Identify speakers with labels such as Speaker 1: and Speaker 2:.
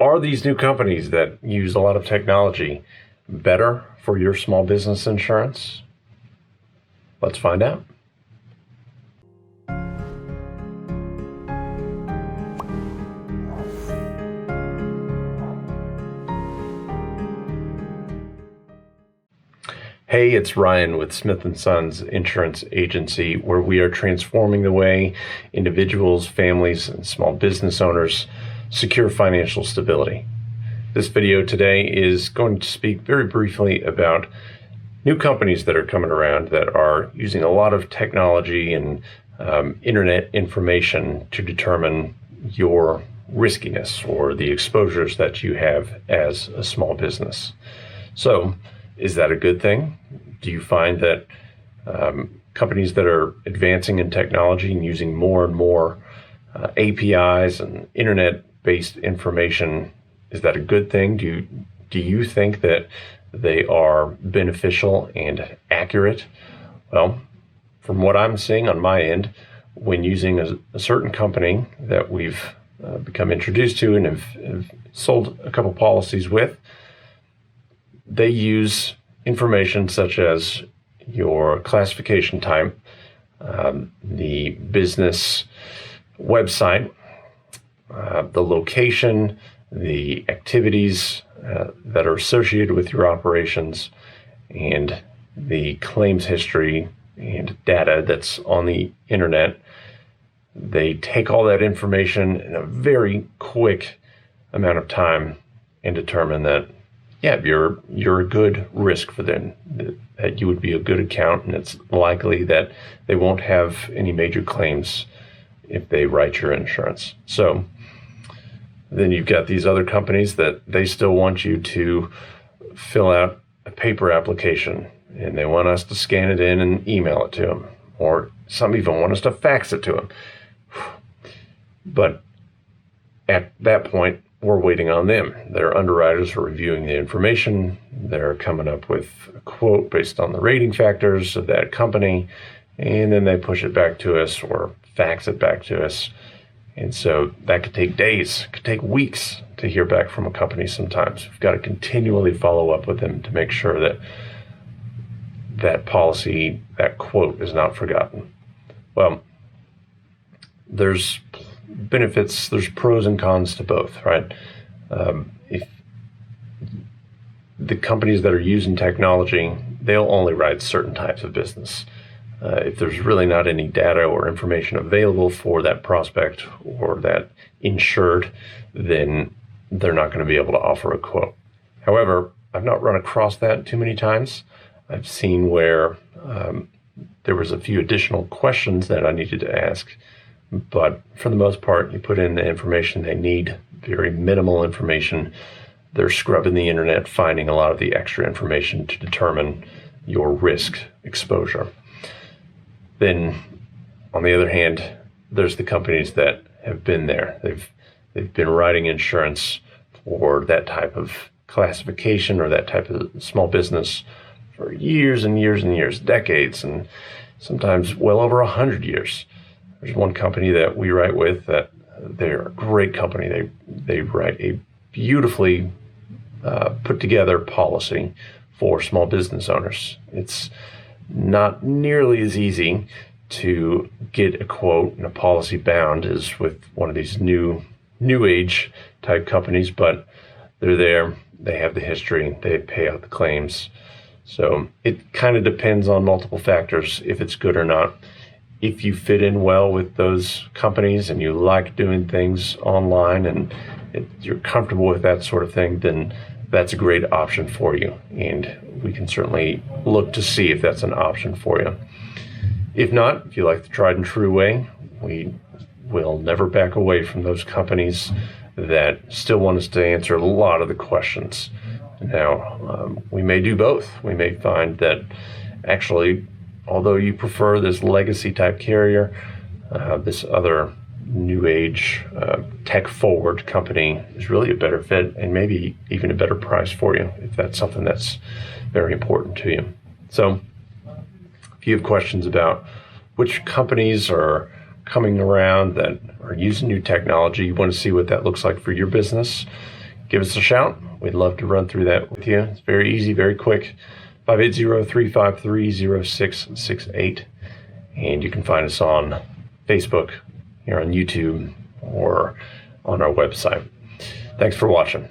Speaker 1: Are these new companies that use a lot of technology better for your small business insurance? Let's find out. Hey, it's Ryan with Smith & Sons Insurance Agency, where we are transforming the way individuals, families, and small business owners secure financial stability. This video today is going to speak very briefly about new companies that are coming around that are using a lot of technology and internet information to determine your riskiness or the exposures that you have as a small business. So, is that a good thing? Do you find that companies that are advancing in technology and using more and more APIs and internet-based information, is that a good thing? Do you think that they are beneficial and accurate? Well, from what I'm seeing on my end, when using a certain company that we've become introduced to and have sold a couple policies with, they use information such as your classification type, the business website, the location, the activities that are associated with your operations, and the claims history and data that's on the internet. They take all that information in a very quick amount of time and determine that you're a good risk for them, that you would be a good account, and it's likely that they won't have any major claims if they write your insurance. So then you've got these other companies that they still want you to fill out a paper application, and they want us to scan it in and email it to them, or some even want us to fax it to them. But at that point, we're waiting on them. Their underwriters are reviewing the information. They're coming up with a quote based on the rating factors of that company, and then they push it back to us or fax it back to us. And so that could take days, it could take weeks to hear back from a company sometimes. We've got to continually follow up with them to make sure that that policy, that quote is not forgotten. Well, there's benefits, there's pros and cons to both, right? If the companies that are using technology, they'll only write certain types of business. If there's really not any data or information available for that prospect or that insured, then they're not going to be able to offer a quote. However, I've not run across that too many times. I've seen where there was a few additional questions that I needed to ask, but for the most part, you put in the information they need, very minimal information. They're scrubbing the internet, finding a lot of the extra information to determine your risk exposure. Then, on the other hand, there's the companies that have been there. They've been writing insurance for that type of classification or that type of small business for years and years and years, decades, and sometimes well over 100 years. There's one company that we write with that they're a great company. They write a beautifully put together policy for small business owners. It's not nearly as easy to get a quote and a policy bound as with one of these new age type companies, but they're there, they have the history, they pay out the claims. So it kind of depends on multiple factors if it's good or not. If you fit in well with those companies and you like doing things online and you're comfortable with that sort of thing, then that's a great option for you. And we can certainly look to see if that's an option for you. If not, if you like the tried and true way, we will never back away from those companies that still want us to answer a lot of the questions. Now, we may do both. We may find that actually, although you prefer this legacy type carrier, this other new age tech forward company is really a better fit and maybe even a better price for you if that's something that's very important to you. So if you have questions about which companies are coming around that are using new technology, you want to see what that looks like for your business, give us a shout. We'd love to run through that with you. It's very easy, very quick. 580-353-0668. And you can find us on Facebook, here on YouTube, or on our website. Thanks for watching.